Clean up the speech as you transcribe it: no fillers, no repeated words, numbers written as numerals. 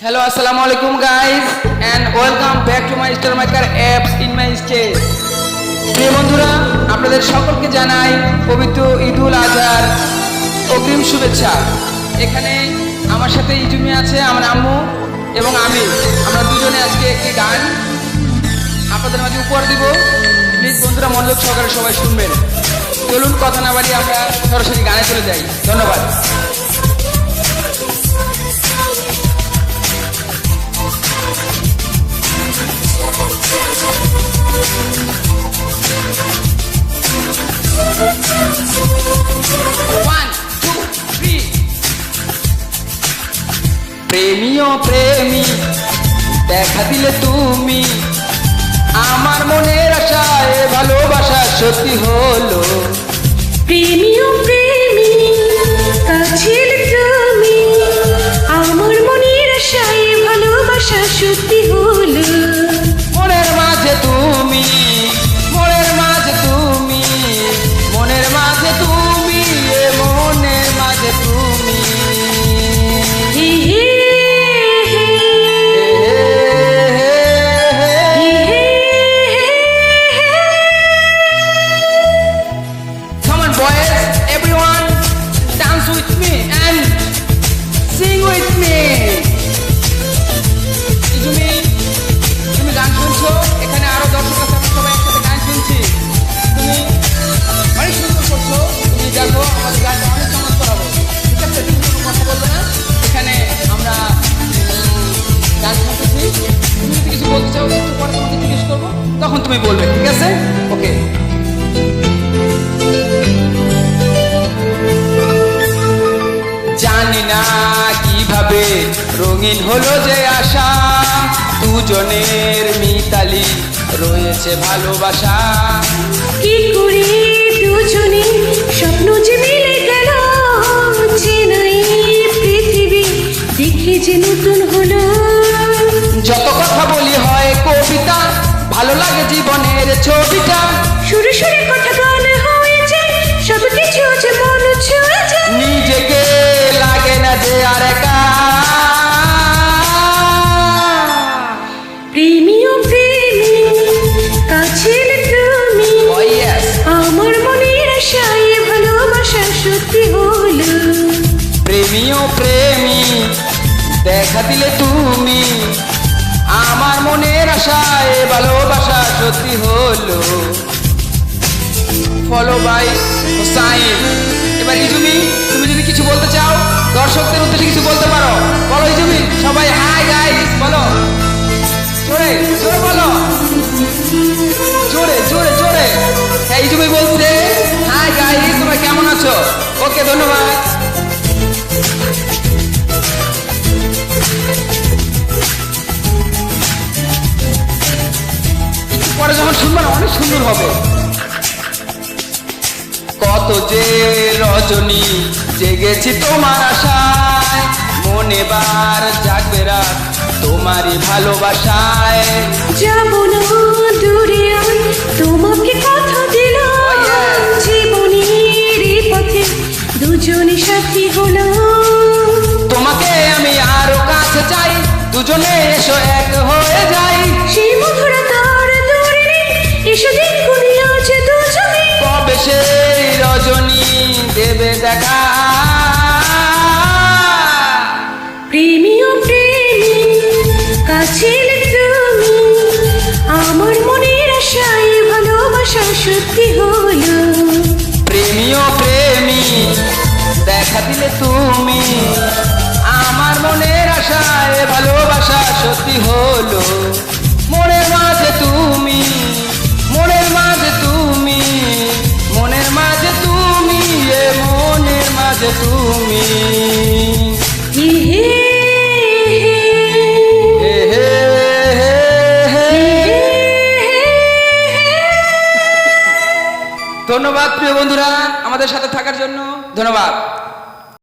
Hello, assalamu alaikum guys, and welcome back to my Star Maker apps in my stage. প্রিয় বন্ধুরা, আপনাদের সকলকে জানাই পবিত্র ঈদুল আজহার অগ্রিম শুভেচ্ছা। এখানে আমার সাথে ইজুমি আছে, আমার আম্মু এবং আমরা দুজনে আজকে একটি গান আপনাদের মাঝে উপহার দিব। প্লিজ বন্ধুরা মনোযোগ সহকারে সবাই শুনবেন। চলুন কথা না বাড়িয়ে আমরা সরাসরি গানে চলে যাই। ধন্যবাদ। প্রেমী ও প্রেমী দেখা দিলে তুমি, আমার মনের আশায় ভালোবাসা সত্যি হলো। প্রেমী ও প্রেমী কাছে তুমি, আমার মনের আশায় ভালোবাসা সত্যি হলো। মনের মাঝে তুমি, মনের মাঝে তুমি, মনের মাঝে তুমি, মনের মাঝে তুমি। তখন তুমি বলবে, ঠিক আছে? ওকে। জানি না কিভাবে রঙিন হলো যে আশা, দুজনের মিতালি রয়েছে ভালোবাসা। কি করে দুজনে স্বপ্ন যে মিলে গেল, চেনাই পৃথিবী দেখে যে নতুন হলো। যত কথা বলি হয় কবিতা, ভালো লাগে জীবনের ছবিটা। সুরে সুরে কথা গান হয়েছে, সব কিছু যে মন ছুঁয়েছে। নিজেকে লাগে না যে আর একা। প্রেমী ও প্রেমী কাছে তুমি, আমার মনের আশায় ভালোবাসা সত্যি হলো। প্রেমী ও প্রেমী দেখা দিলে তুমি, আমার মনের আশায় ভালোবাসা সত্যি হলো। Follow by Hossain. এবার ইজুমি, তুমি যদি কিছু বলতে চাও দর্শকদের উদ্দেশ্যে কিছু বলতে পারো, বলো ইজুমি। সবাই হাই গাইস বলো, জোরে জোরে বলো, জোরে জোরে জোরে। হ্যাঁ, ইজুমি বলছে হাই গাইস, তোমরা কেমন আছো? ওকে, ধন্যবাদ। পরে যখন শুনবেন অনেক সুন্দর হবে। কত যে রজনী জেগেছি তোমার আশায়, মনে বার জাগবে রাত তোমারই ভালোবাসায়। যাবো না দূরে আর তোমাকে কথা দিল, জীবনের এই পথে দুজনে সাথী হলো। তোমাকে আমি আরো কাছে চাই, দুজনে এসো এক হয়ে যাই। সেই মধুরা তার দূরে নেই, এসো দেখুনি আজ দুজনে। কবে সেই রজনী দেবে দেখা। প্রেমী ও প্রেমী কাছে তুমি, আমার মনের আশায় ভালোবাসা সত্যি হলো। প্রেমী ও প্রেমী দেখা দিলে তুমি, আমার মনের আশায় ভালোবাসা সত্যি হলো। মনের মাঝে তুমি, মনের মাঝে তুমি, মনের মাঝে তুমি, মনের মাঝে তুমি। হে হে হে হে হে হে। ধন্যবাদ প্রিয় বন্ধুরা আমাদের সাথে থাকার জন্য, ধন্যবাদ।